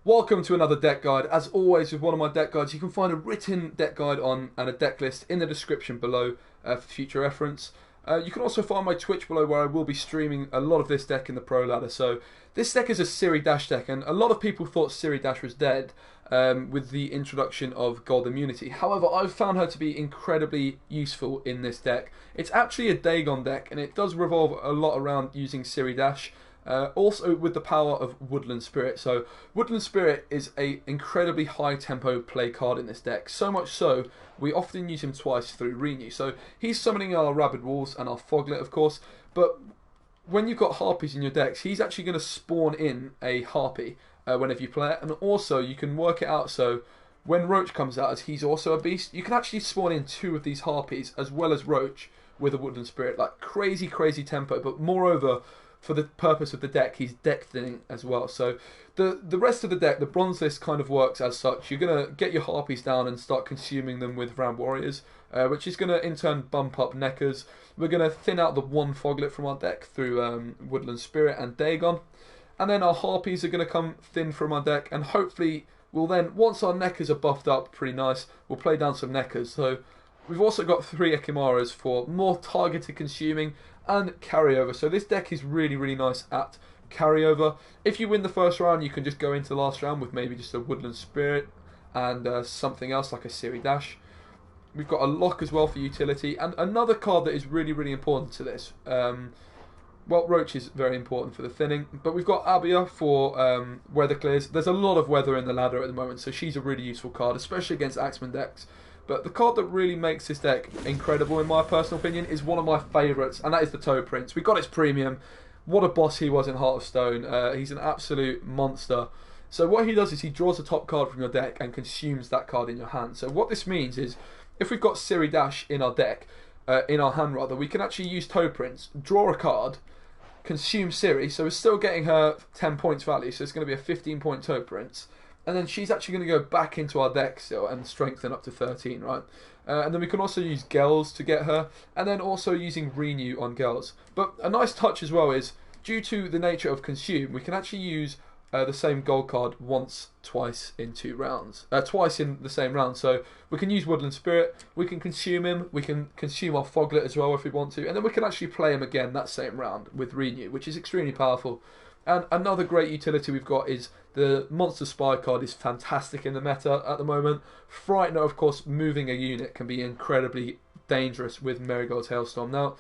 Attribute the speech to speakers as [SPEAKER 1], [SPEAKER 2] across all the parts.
[SPEAKER 1] Welcome to another deck guide. As always with one of my deck guides, you can find a written deck guide on and a deck list in the description below for future reference. You can also find my Twitch below where I will be streaming a lot of this deck in the Pro Ladder. So this deck is a Ciri Dash deck, and a lot of people thought Ciri Dash was dead with the introduction of Gold Immunity. However, I've found her to be incredibly useful in this deck. It's actually a Dagon deck, and it does revolve a lot around using Ciri Dash. Also with the power of Woodland Spirit. So Woodland Spirit is a incredibly high tempo play card in this deck. So much so, we often use him twice through Renew. So he's summoning our Rabid Wolves and our Foglet, of course. But when you've got Harpies in your decks, he's actually going to spawn in a Harpy whenever you play it. And also you can work it out so when Roach comes out, as he's also a beast, you can actually spawn in two of these Harpies as well as Roach with a Woodland Spirit. Like crazy tempo, but moreover, for the purpose of the deck, he's deck thinning as well. So the rest of the deck, the bronze list kind of works as such. You're going to get your Harpies down and start consuming them with Ram Warriors, which is going to in turn bump up Neckers. We're going to thin out the one Foglet from our deck through Woodland Spirit and Dagon. And then our Harpies are going to come thin from our deck, and hopefully we'll then, once our Neckers are buffed up pretty nice, we'll play down some Neckers. So we've also got 3 Ekimaras for more targeted consuming and carryover. So this deck is really nice at carryover. If you win the first round, you can just go into the last round with maybe just a Woodland Spirit and something else like a Ciri Dash. We've got a lock as well for utility, and another card that is really important to this. Well, Roach is very important for the thinning, but we've got Abia for weather clears. There's a lot of weather in the ladder at the moment, so she's a really useful card, especially against Axeman decks. But the card that really makes this deck incredible, in my personal opinion, is one of my favourites, and that is the Toad Prince. We got its premium. What a boss he was in Heart of Stone. He's an absolute monster. So what he does is he draws a top card from your deck and consumes that card in your hand. So what this means is, if we've got Ciri Dash in our deck, in our hand rather, we can actually use Toad Prince, draw a card, consume Ciri, so we're still getting her 10 points value, so it's going to be a 15-point Toad Prince. And then she's actually going to go back into our deck still and strengthen up to 13, right? And then we can also use Gels to get her, and then also using Renew on Gels. But a nice touch as well is, due to the nature of Consume, we can actually use the same gold card twice in 2 rounds. Twice in the same round. So we can use Woodland Spirit, we can consume him, we can consume our Foglet as well if we want to, and then we can actually play him again that same round with Renew, which is extremely powerful. And another great utility we've got is the Monster Spy card is fantastic in the meta at the moment. Frightener, of course, moving a unit can be incredibly dangerous with Marigold's Hailstorm. Now,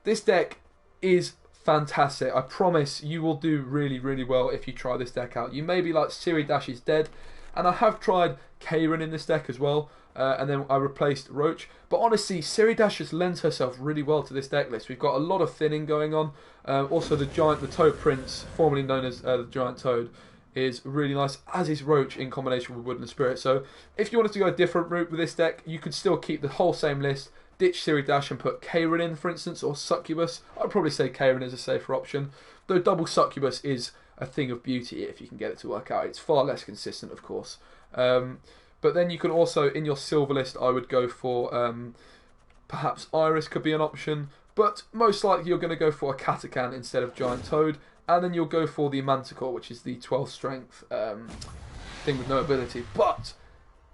[SPEAKER 1] this deck is fantastic. I promise you will do really well if you try this deck out. You may be like, Ciri Dash is dead, and I have tried Kayran in this deck as well, and then I replaced Roach. But honestly, Ciri Dash just lends herself really well to this deck list. We've got a lot of thinning going on. Also, the Toad Prince, formerly known as the Giant Toad, is really nice, as is Roach in combination with Woodland Spirit. So if you wanted to go a different route with this deck, you could still keep the whole same list, ditch Ciri Dash and put Kayran in, for instance, or Succubus. I'd probably say Kayran is a safer option, though double Succubus is a thing of beauty if you can get it to work out. It's far less consistent, of course. But then you can also, in your silver list, I would go for perhaps Iris could be an option, but most likely you're going to go for a Katakan instead of Giant Toad, and then you'll go for the Manticore, which is the 12 strength thing with no ability. But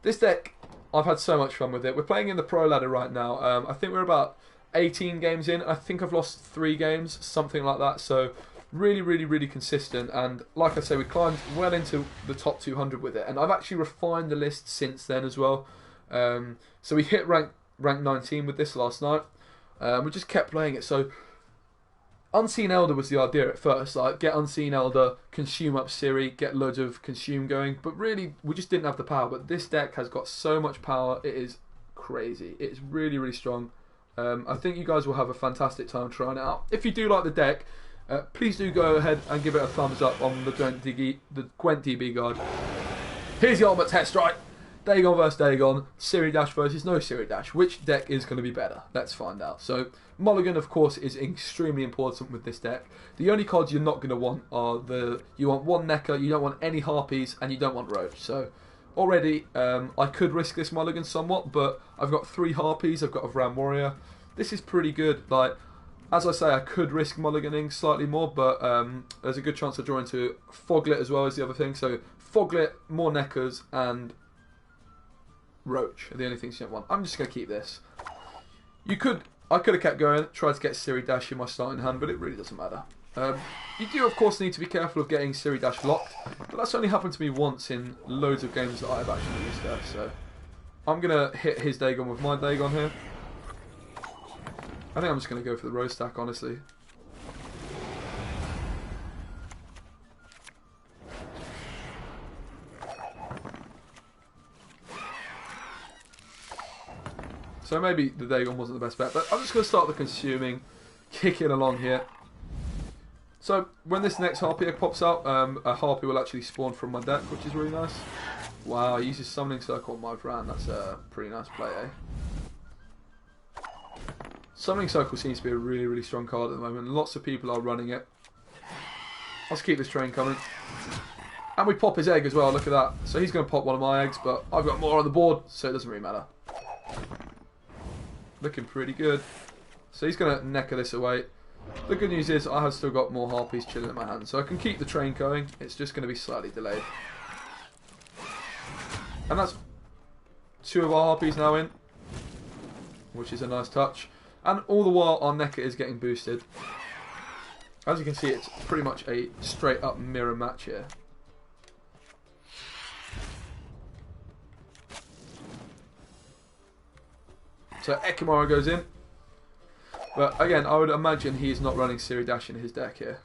[SPEAKER 1] this deck, I've had so much fun with it. We're playing in the Pro Ladder right now. I think we're about 18 games in. I think I've lost 3 games, something like that. So really consistent, and like I say, we climbed well into the top 200 with it, and I've actually refined the list since then as well. So we hit rank 19 with this last night. We just kept playing it. So Unseen Elder was the idea at first, like get Unseen Elder, consume up Ciri, get loads of consume going, but really we just didn't have the power. But this deck has got so much power, it is crazy. It's really strong. I think you guys will have a fantastic time trying it out. If you do like the deck, please do go ahead and give it a thumbs up on the Gwent DB guide. Here's the ultimate test, right? Dagon versus Dagon, Ciri Dash versus no Ciri Dash. Which deck is going to be better? Let's find out. So Mulligan, of course, is extremely important with this deck. The only cards you're not going to want are you want 1 Necker, you don't want any Harpies, and you don't want Roach. So already I could risk this Mulligan somewhat, but I've got 3 Harpies, I've got a Ram Warrior. This is pretty good. Like, as I say, I could risk mulliganing slightly more, but there's a good chance of drawing to Foglet as well as the other thing. So Foglet, more Neckers, and Roach are the only things you don't want. I'm just going to keep this. I could have kept going, tried to get Ciri Dash in my starting hand, but it really doesn't matter. You do, of course, need to be careful of getting Ciri Dash locked, but that's only happened to me once in loads of games that I've actually used her, so I'm going to hit his Dagon with my Dagon here. I think I'm just going to go for the row stack, honestly. So maybe the Dagon wasn't the best bet, but I'm just going to start the consuming, kicking along here. So when this next Harpy pops out, a Harpy will actually spawn from my deck, which is really nice. Wow, he uses Summoning Circle on my Vran. That's a pretty nice play, eh? Summoning Circle seems to be a really, really strong card at the moment. Lots of people are running it. Let's keep this train coming. And we pop his egg as well, look at that. So he's going to pop one of my eggs, but I've got more on the board, so it doesn't really matter. Looking pretty good. So he's going to necker this away. The good news is I have still got more Harpies chilling in my hand, so I can keep the train going. It's just going to be slightly delayed. And that's 2 of our Harpies now in, which is a nice touch. And all the while our necker is getting boosted. As you can see, it's pretty much a straight up mirror match here. So Ekimara goes in. But again, I would imagine he is not running Ciri Dash in his deck here.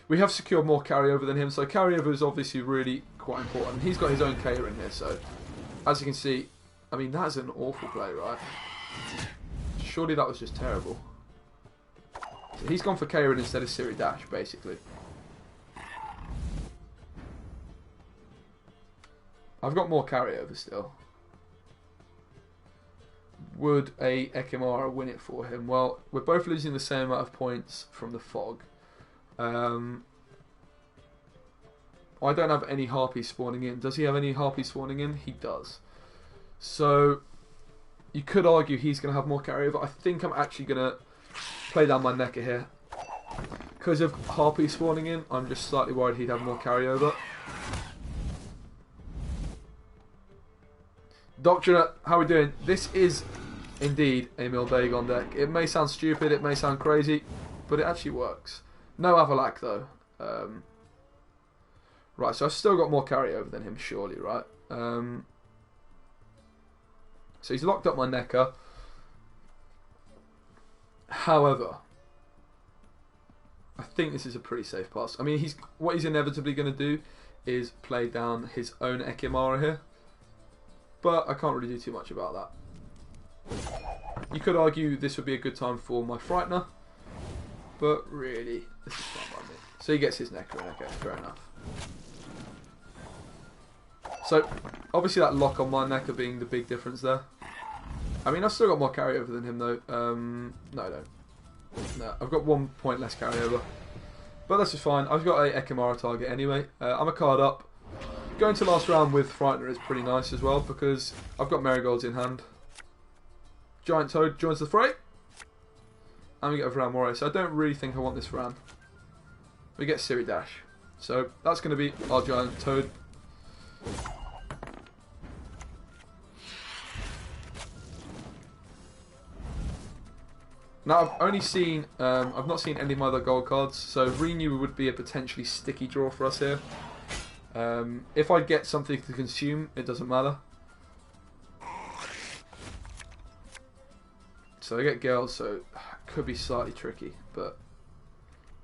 [SPEAKER 1] We have secured more carryover than him, so carryover is obviously really quite important. He's got his own Kayran here, so as you can see, I mean, that's an awful play, right? Surely that was just terrible. So he's gone for Kayran instead of Ciri Dash, basically. I've got more carryover still. Would a Ekimara win it for him? Well, we're both losing the same amount of points from the fog. I don't have any Harpies spawning in. Does he have any Harpies spawning in? He does. So you could argue he's going to have more carryover. I think I'm actually going to play down my necker here. Because of Harpies spawning in, I'm just slightly worried he'd have more carryover. Doctrina, how are we doing? This is indeed a Mill Dagon deck. It may sound stupid, it may sound crazy, but it actually works. No Avalak though. Right, so I've still got more carryover than him, surely, right? So he's locked up my necker. However, I think this is a pretty safe pass. I mean, what he's inevitably going to do is play down his own Ekimara here. But I can't really do too much about that. You could argue this would be a good time for my Frightener, but really, this is fine by me. So he gets his necker in, okay, fair enough. So, obviously that lock on my necker being the big difference there. I mean, I've still got more carryover than him though. No, I don't. No, I've got 1 point less carryover. But that's just fine. I've got a Ekimara target anyway. I'm a card up. Going to last round with Frightener is pretty nice as well because I've got Marigolds in hand. Giant Toad joins the fray. And we get a Vran Warrior. So I don't really think I want this Vran. We get Ciri Dash. So that's going to be our Giant Toad. Now I've only seen, I've not seen any of my other gold cards. So Renew would be a potentially sticky draw for us here. If I get something to consume, it doesn't matter. So I get girls, so it could be slightly tricky, but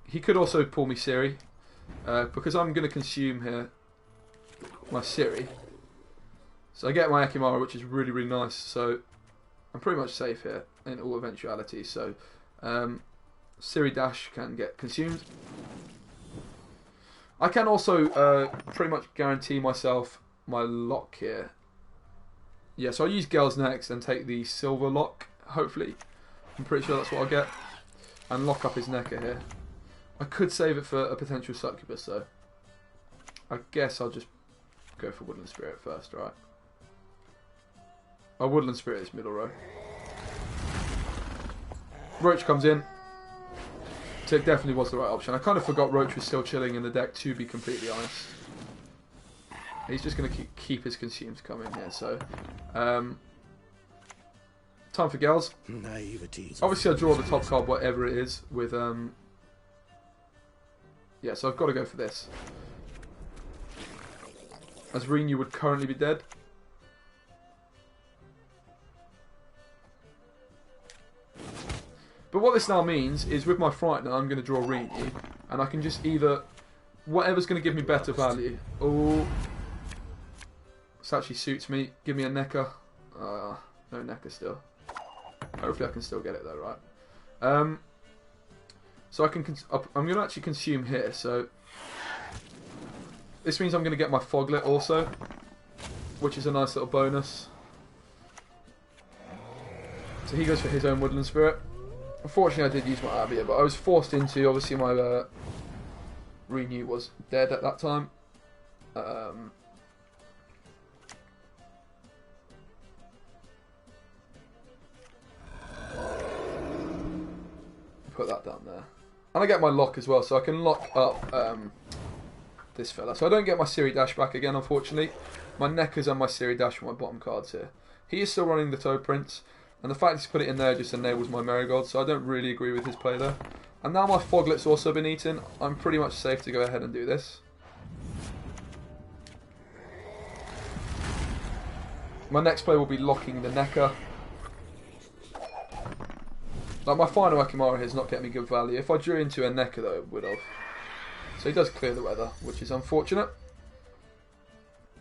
[SPEAKER 1] he could also pull me Ciri, because I'm going to consume here my Ciri. So I get my Ekimara, which is really, really nice, so I'm pretty much safe here in all eventualities. So Ciri Dash can get consumed. I can also pretty much guarantee myself my lock here. Yeah, so I'll use girls next and take the silver lock, hopefully. I'm pretty sure that's what I'll get. And lock up his necker here. I could save it for a potential Succubus though. I guess I'll just go for Woodland Spirit first, right? Oh, Woodland Spirit is middle row. Roach comes in. So it definitely was the right option. I kind of forgot Roach was still chilling in the deck, to be completely honest. He's just going to keep his consumes coming here. So, time for gals. Obviously, I draw the top card, whatever it is, with yeah, so I've got to go for this. As Renew would currently be dead. But what this now means is with my Frightener, I'm going to draw Renew, and I can just either whatever's going to give me better value. Oh, this actually suits me. Give me a Necker. No Necker still. Hopefully I can still get it though, right? So I'm going to actually consume here. So this means I'm going to get my Foglet also, which is a nice little bonus. So he goes for his own Woodland Spirit. Unfortunately, I did use my Abia, but I was forced into. Obviously, my Renew was dead at that time. Put that down there. And I get my lock as well, so I can lock up this fella. So I don't get my Ciri Dash back again, unfortunately. My Neckers and my Ciri Dash are my bottom cards here. He is still running the Toe Prince, and the fact he's put it in there just enables my Marigold, so I don't really agree with his play there. And now my Foglet's also been eaten, I'm pretty much safe to go ahead and do this. My next play will be locking the Necker. Like, my final Akimara is not getting me good value. If I drew into a Necker though, it would have. So he does clear the weather, which is unfortunate.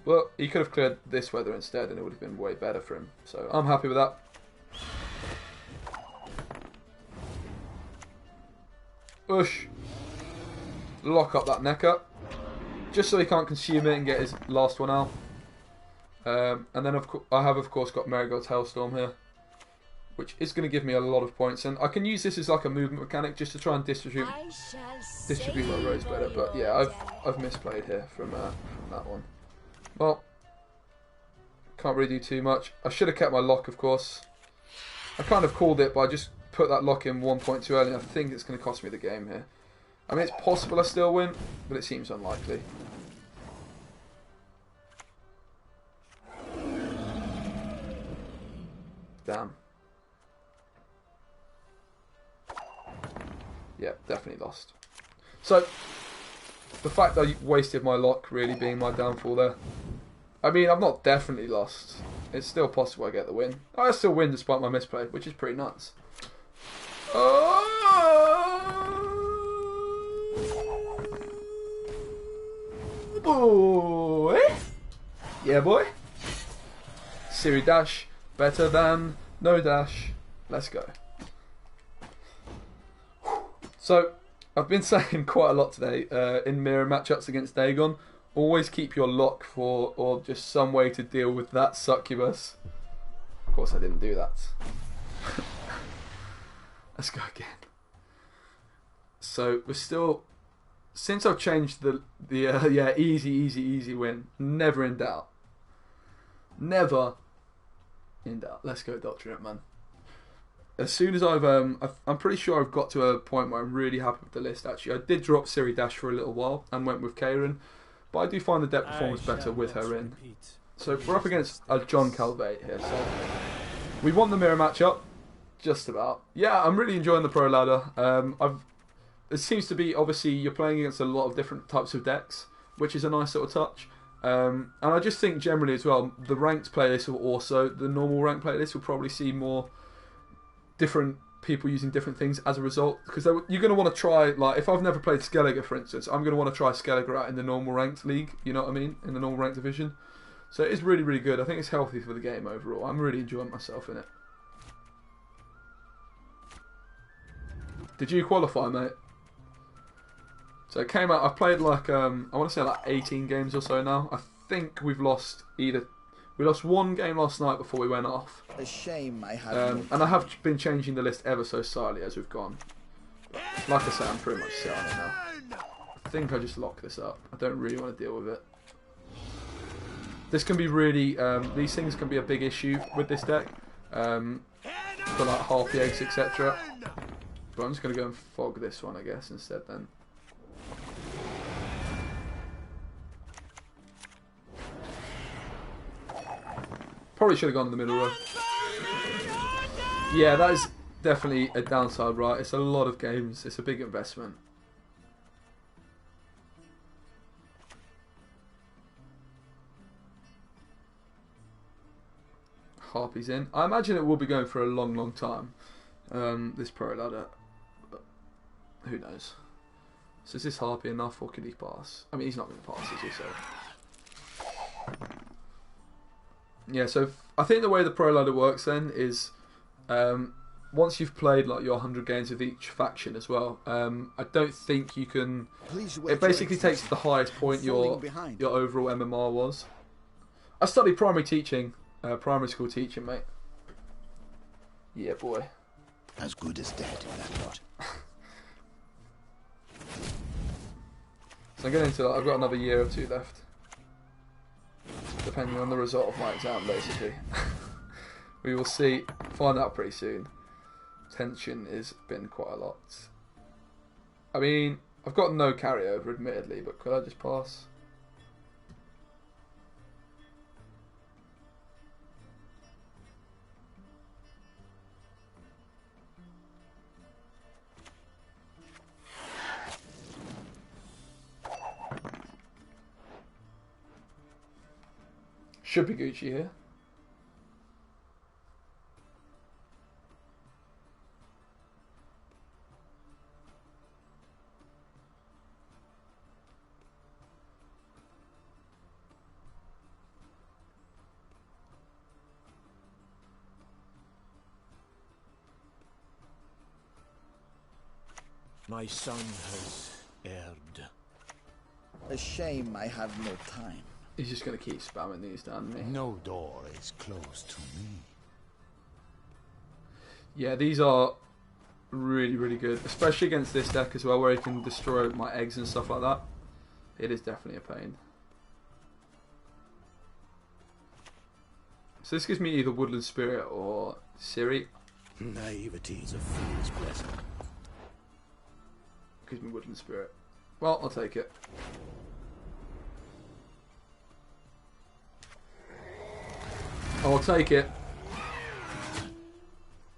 [SPEAKER 1] Well, he could have cleared this weather instead and it would have been way better for him. So I'm happy with that. Ush. Lock up that Necker. Just so he can't consume it and get his last one out. And then I have of course got Marigold's Hailstorm here, which is going to give me a lot of points, and I can use this as like a movement mechanic just to try and distribute my roads better. But yeah, I've misplayed here from that one. Well, can't really do too much. I should have kept my lock, of course. I kind of called it, but I just put that lock in 1 point too early. I think it's going to cost me the game here. I mean, it's possible I still win, but it seems unlikely. Damn. Yeah, definitely lost. So, the fact that I wasted my lock really being my downfall there. I mean, I've not definitely lost. It's still possible I get the win. I still win despite my misplay, which is pretty nuts. Oh! Boy! Yeah, boy. Ciri Dash, better than no Dash. Let's go. So, I've been saying quite a lot today in mirror matchups against Dagon. Always keep your lock for, or just some way to deal with that Succubus. Of course I didn't do that. Let's go again. So, we're still... Since I've changed yeah, easy win. Never in doubt. Never in doubt. Let's go Doctorate, man. As soon as I'm pretty sure I've got to a point where I'm really happy with the list, actually. I did drop Ciri Dash for a little while and went with Kayran, but I do find the deck performance better with her in. So we're up against John Calvate here, so we won the mirror matchup, just about. Yeah, I'm really enjoying the pro ladder. It seems to be, obviously, you're playing against a lot of different types of decks, which is a nice little touch. And I just think generally as well, the ranked playlist will also, the normal ranked playlist will probably see more different people using different things as a result, because you're going to want to try, like, if I've never played Skellige, for instance, I'm going to want to try Skellige out in the normal ranked league, you know what I mean, in the normal ranked division. So it is really, really good. I think it's healthy for the game overall. I'm really enjoying myself in it. Did you qualify, mate? So it came out, I've played like, I want to say like 18 games or so now. I think we've lost we lost one game last night before we went off.
[SPEAKER 2] A shame I had.
[SPEAKER 1] And I have been changing the list ever so slightly as we've gone. Like I say, I'm pretty much set on it now. I think I just lock this up. I don't really want to deal with it. This can be really, these things can be a big issue with this deck. For like half the eggs, etc. But I'm just going to go and fog this one, I guess, instead then. Probably should have gone in the middle row. Yeah, that is definitely a downside, right? It's a lot of games. It's a big investment. Harpy's in. I imagine it will be going for a long, long time. This pro ladder. But who knows? So is this Harpy enough, or could he pass? I mean, he's not going to pass, is he? So yeah. So I think the way the pro ladder works then is once you've played like your 100 games with each faction as well. I don't think you can. It basically takes the highest point your overall MMR was. I studied primary teaching. Primary school teaching, mate. Yeah, boy.
[SPEAKER 2] As good as dead, that lot.
[SPEAKER 1] So I'm getting into that. I've got another year or two left, depending on the result of my exam, basically. We will see. Find out pretty soon. Tension has been quite a lot. I mean, I've got no carryover, admittedly, but could I just pass? Should be Gucci here.
[SPEAKER 2] My son has erred.
[SPEAKER 3] A shame I have no time.
[SPEAKER 1] He's just going to keep spamming these down me.
[SPEAKER 2] No door is closed to me.
[SPEAKER 1] Yeah, these are really, really good. Especially against this deck as well, where he can destroy my eggs and stuff like that. It is definitely a pain. So this gives me either Woodland Spirit or Ciri.
[SPEAKER 2] Naivety is a fool's blessing.
[SPEAKER 1] Gives me Woodland Spirit. Well, I'll take it. I'll take it.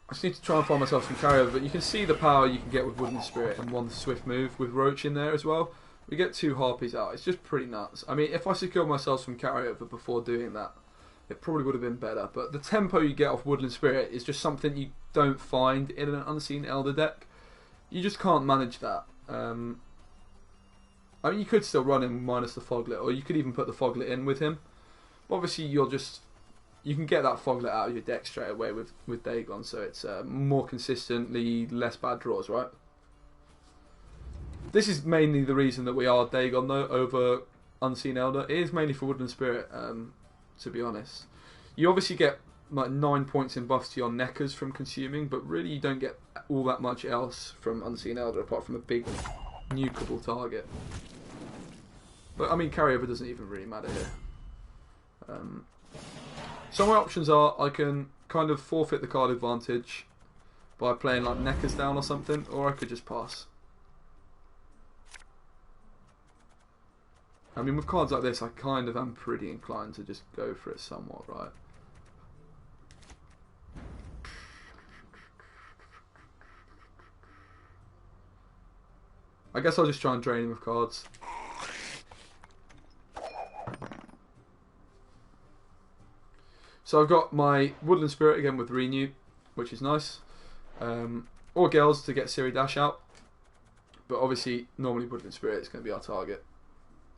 [SPEAKER 1] I just need to try and find myself some carryover, but you can see the power you can get with Woodland Spirit and one swift move with Roach in there as well. We get 2 Harpies out. It's just pretty nuts. I mean, if I secured myself some carryover before doing that, it probably would have been better. But the tempo you get off Woodland Spirit is just something you don't find in an Unseen Elder deck. You just can't manage that. I mean, you could still run him minus the Foglet, or you could even put the Foglet in with him. But obviously, you can get that Foglet out of your deck straight away with Dagon, so it's more consistently less bad draws, right? This is mainly the reason that we are Dagon though over Unseen Elder. It is mainly for Woodland Spirit, to be honest. You obviously get like 9 points in buffs to your Neckers from consuming, but really you don't get all that much else from Unseen Elder apart from a big nukeable target. But I mean, carryover doesn't even really matter here. So my options are, I can kind of forfeit the card advantage by playing like Neckers down or something, or I could just pass. I mean, with cards like this, I kind of am pretty inclined to just go for it somewhat, right? I guess I'll just try and drain him with cards. So I've got my Woodland Spirit again with Renew, which is nice. Or Girls to get Ciri Dash out. But obviously, normally Woodland Spirit is going to be our target.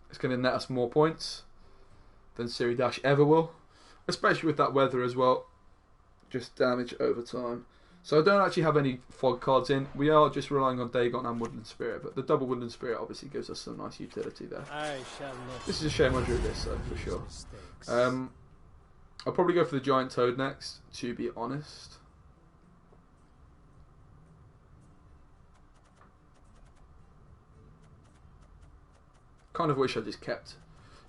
[SPEAKER 1] It's going to net us more points than Ciri Dash ever will. Especially with that weather as well. Just damage over time. So I don't actually have any fog cards in. We are just relying on Dagon and Woodland Spirit. But the double Woodland Spirit obviously gives us some nice utility there. This is a shame I drew this though, for sure. I'll probably go for the Giant Toad next, to be honest. Kind of wish I just kept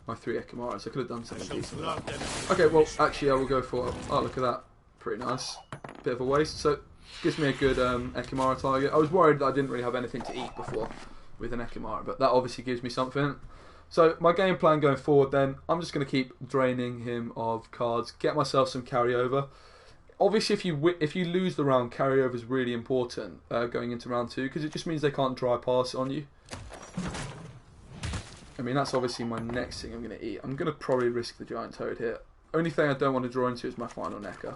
[SPEAKER 1] my 3 Ekimaras. I could have done something decent with that. Okay, well, actually I will go for... Oh, look at that. Pretty nice. Bit of a waste. So, gives me a good Ekimara target. I was worried that I didn't really have anything to eat before with an Ekimara, but that obviously gives me something. So my game plan going forward then, I'm just going to keep draining him of cards, get myself some carryover. Obviously if you lose the round, carryover is really important going into round 2, because it just means they can't dry pass on you. I mean, that's obviously my next thing I'm going to eat. I'm going to probably risk the giant toad here. Only thing I don't want to draw into is my final necker.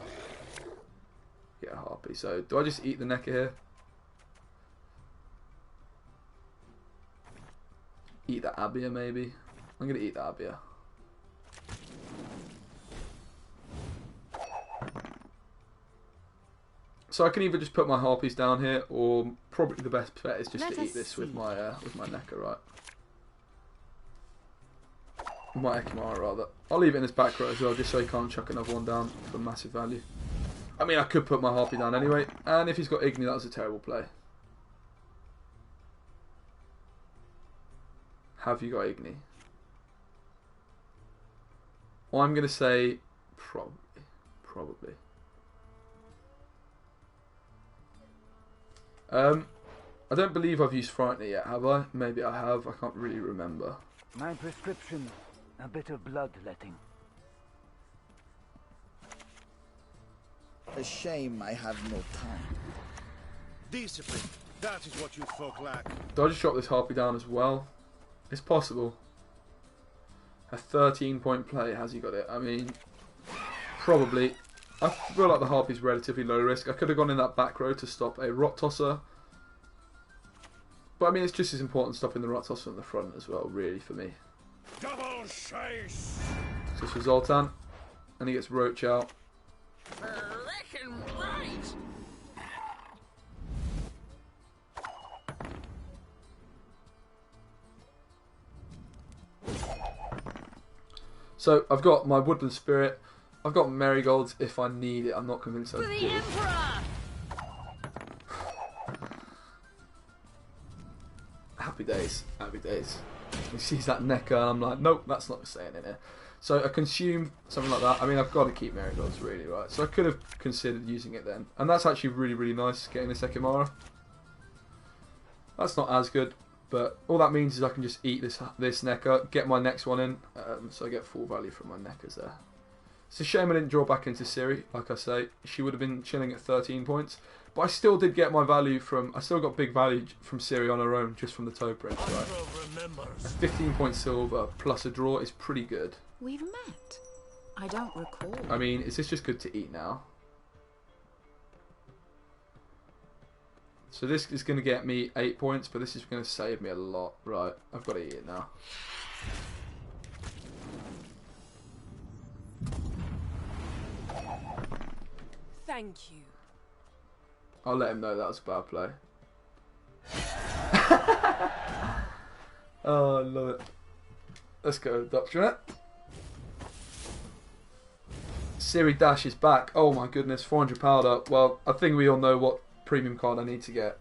[SPEAKER 1] Get a harpy. So do I just eat the necker here? Eat the Abia maybe. I'm going to eat the Abia. So I can either just put my harpies down here, or probably the best bet is just to eat this with my necker, right? My Ekimara rather. I'll leave it in his back row as well, just so he can't chuck another one down for massive value. I mean, I could put my harpy down anyway, and if he's got Igni, that was a terrible play. Have you got Igni? Well, I'm going to say probably. I don't believe I've used Frightener yet, have I? Maybe I have, I can't really remember.
[SPEAKER 4] My prescription, a bit of bloodletting.
[SPEAKER 3] A shame I have no time.
[SPEAKER 2] Discipline. That is what you folk lack.
[SPEAKER 1] Do I just drop this harpy down as well? It's possible. A 13-point play, has he got it? I mean, probably. I feel like the harpy's relatively low risk. I could have gone in that back row to stop a rot tosser. But I mean, it's just as important stopping the rot tosser in the front as well, really, for me.
[SPEAKER 2] Double chase.
[SPEAKER 1] Just for Zoltan. And he gets Roach out.
[SPEAKER 5] Reckon right.
[SPEAKER 1] So I've got my Woodland Spirit. I've got Marigolds if I need it. I'm not convinced I
[SPEAKER 5] For the
[SPEAKER 1] do.
[SPEAKER 5] Emperor!
[SPEAKER 1] Happy days. Happy days. He sees that necker and I'm like, nope, that's not staying in here. So I consume something like that. I mean, I've got to keep Marigolds really, right? So I could have considered using it then. And that's actually really, really nice, getting this Ekimara. That's not as good. But all that means is I can just eat this necker, get my next one in, so I get full value from my neckers there. It's a shame I didn't draw back into Ciri, like I say. She would have been chilling at 13 points. But I still did get my value from... I still got big value from Ciri on her own, just from the toe prints, right? A 15-point silver plus a draw is pretty good.
[SPEAKER 6] We've met. I don't recall.
[SPEAKER 1] I mean, is this just good to eat now? So this is going to get me 8 points, but this is going to save me a lot. Right, I've got to eat it now.
[SPEAKER 5] Thank you.
[SPEAKER 1] I'll let him know that was a bad play. Oh, I love it. Let's go, Doctorate. Ciri Dash is back. Oh my goodness, 400 powder. Well, I think we all know what premium card I need to get.